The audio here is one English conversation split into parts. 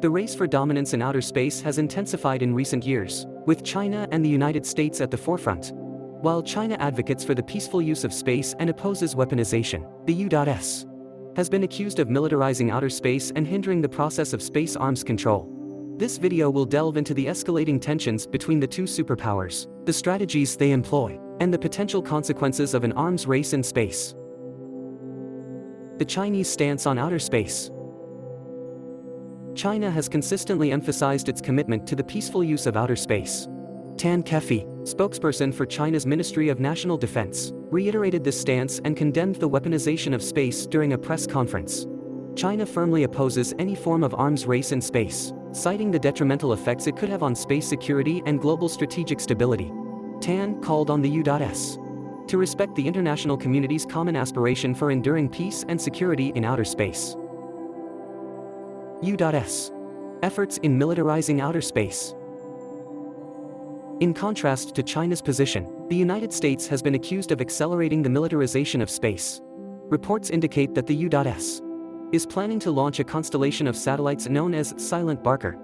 The race for dominance in outer space has intensified in recent years, with China and the United States at the forefront. While China advocates for the peaceful use of space and opposes weaponization, the U.S. has been accused of militarizing outer space and hindering the process of space arms control. This video will delve into the escalating tensions between the two superpowers, the strategies they employ, and the potential consequences of an arms race in space. The Chinese stance on outer space. China has consistently emphasized its commitment to the peaceful use of outer space. Tan Kefi, spokesperson for China's Ministry of National Defense, reiterated this stance and condemned the weaponization of space during a press conference. China firmly opposes any form of arms race in space, citing the detrimental effects it could have on space security and global strategic stability. Tan called on the U.S. to respect the international community's common aspiration for enduring peace and security in outer space. U.S. efforts in militarizing outer space. In contrast to China's position, the United States has been accused of accelerating the militarization of space. Reports indicate that the U.S. is planning to launch a constellation of satellites known as Silent Barker.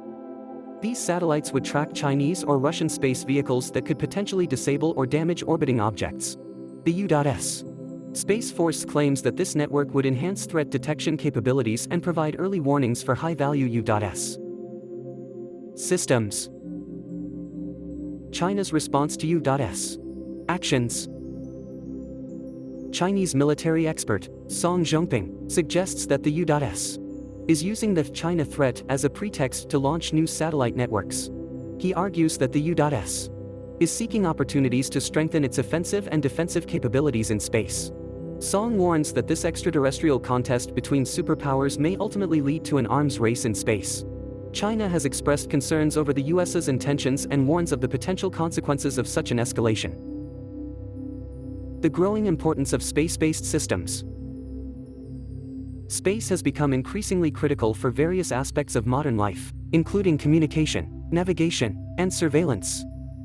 These satellites would track Chinese or Russian space vehicles that could potentially disable or damage orbiting objects. The U.S. Space Force claims that this network would enhance threat detection capabilities and provide early warnings for high-value U.S. systems. China's response to U.S. actions. Chinese military expert, Song Zhongping, suggests that the U.S. is using the China threat as a pretext to launch new satellite networks. He argues that the U.S. is seeking opportunities to strengthen its offensive and defensive capabilities in space. Song warns that this extraterrestrial contest between superpowers may ultimately lead to an arms race in space. China has expressed concerns over the U.S.'s intentions and warns of the potential consequences of such an escalation. The growing importance of space-based systems. Space has become increasingly critical for various aspects of modern life, including communication, navigation, and surveillance.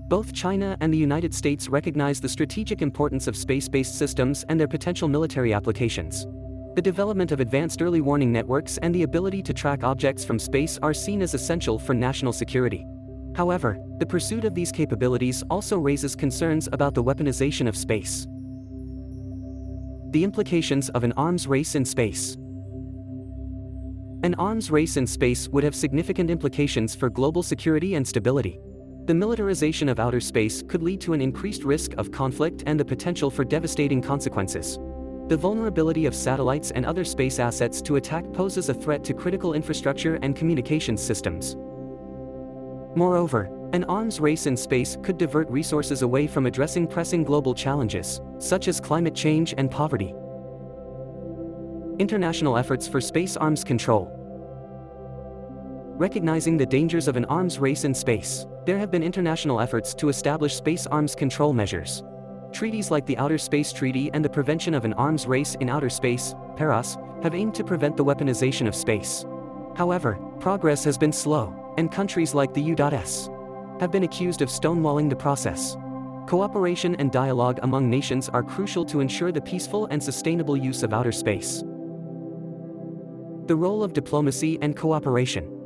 Both China and the United States recognize the strategic importance of space-based systems and their potential military applications. The development of advanced early warning networks and the ability to track objects from space are seen as essential for national security. However, the pursuit of these capabilities also raises concerns about the weaponization of space. The implications of an arms race in space. An arms race in space would have significant implications for global security and stability. The militarization of outer space could lead to an increased risk of conflict and the potential for devastating consequences. The vulnerability of satellites and other space assets to attack poses a threat to critical infrastructure and communications systems. Moreover, an arms race in space could divert resources away from addressing pressing global challenges, such as climate change and poverty. International efforts for space arms control. Recognizing the dangers of an arms race in space, there have been international efforts to establish space arms control measures. Treaties like the Outer Space Treaty and the Prevention of an Arms Race in Outer Space, PARAS, have aimed to prevent the weaponization of space. However, progress has been slow, and countries like the U.S. have been accused of stonewalling the process. Cooperation and dialogue among nations are crucial to ensure the peaceful and sustainable use of outer space. The role of diplomacy and cooperation.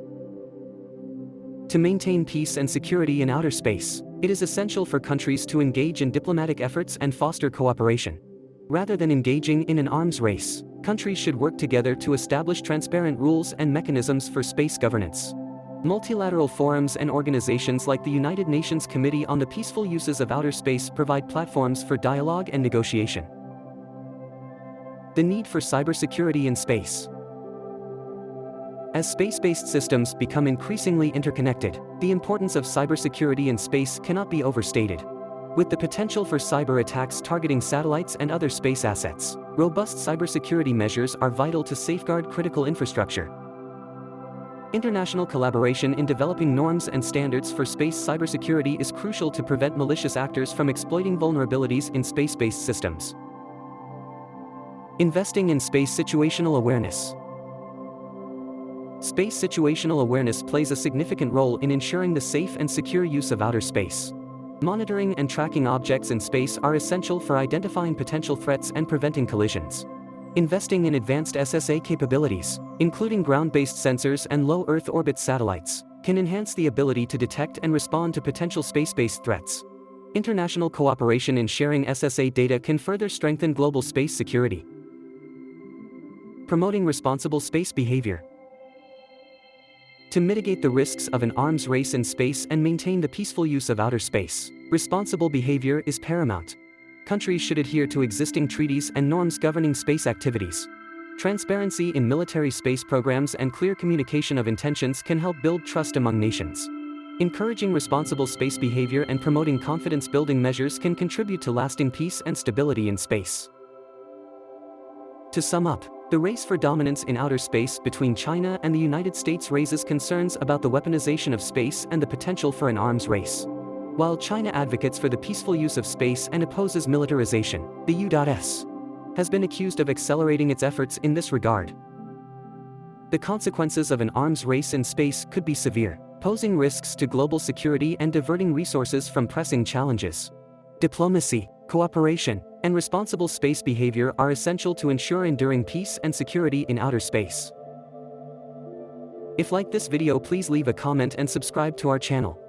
To maintain peace and security in outer space, it is essential for countries to engage in diplomatic efforts and foster cooperation. Rather than engaging in an arms race, countries should work together to establish transparent rules and mechanisms for space governance. Multilateral forums and organizations like the United Nations Committee on the Peaceful Uses of Outer Space provide platforms for dialogue and negotiation. The need for cybersecurity in space. As space-based systems become increasingly interconnected, the importance of cybersecurity in space cannot be overstated. With the potential for cyber attacks targeting satellites and other space assets, robust cybersecurity measures are vital to safeguard critical infrastructure. International collaboration in developing norms and standards for space cybersecurity is crucial to prevent malicious actors from exploiting vulnerabilities in space-based systems. Investing in space situational awareness. Space situational awareness plays a significant role in ensuring the safe and secure use of outer space. Monitoring and tracking objects in space are essential for identifying potential threats and preventing collisions. Investing in advanced SSA capabilities, including ground-based sensors and low Earth orbit satellites, can enhance the ability to detect and respond to potential space-based threats. International cooperation in sharing SSA data can further strengthen global space security. Promoting responsible space behavior. To mitigate the risks of an arms race in space and maintain the peaceful use of outer space, responsible behavior is paramount. Countries should adhere to existing treaties and norms governing space activities. Transparency in military space programs and clear communication of intentions can help build trust among nations. Encouraging responsible space behavior and promoting confidence-building measures can contribute to lasting peace and stability in space. To sum up, the race for dominance in outer space between China and the United States raises concerns about the weaponization of space and the potential for an arms race. While China advocates for the peaceful use of space and opposes militarization, the U.S. has been accused of accelerating its efforts in this regard. The consequences of an arms race in space could be severe, posing risks to global security and diverting resources from pressing challenges. Diplomacy, cooperation, and responsible space behavior are essential to ensure enduring peace and security in outer space. If you like this video, please leave a comment and subscribe to our channel.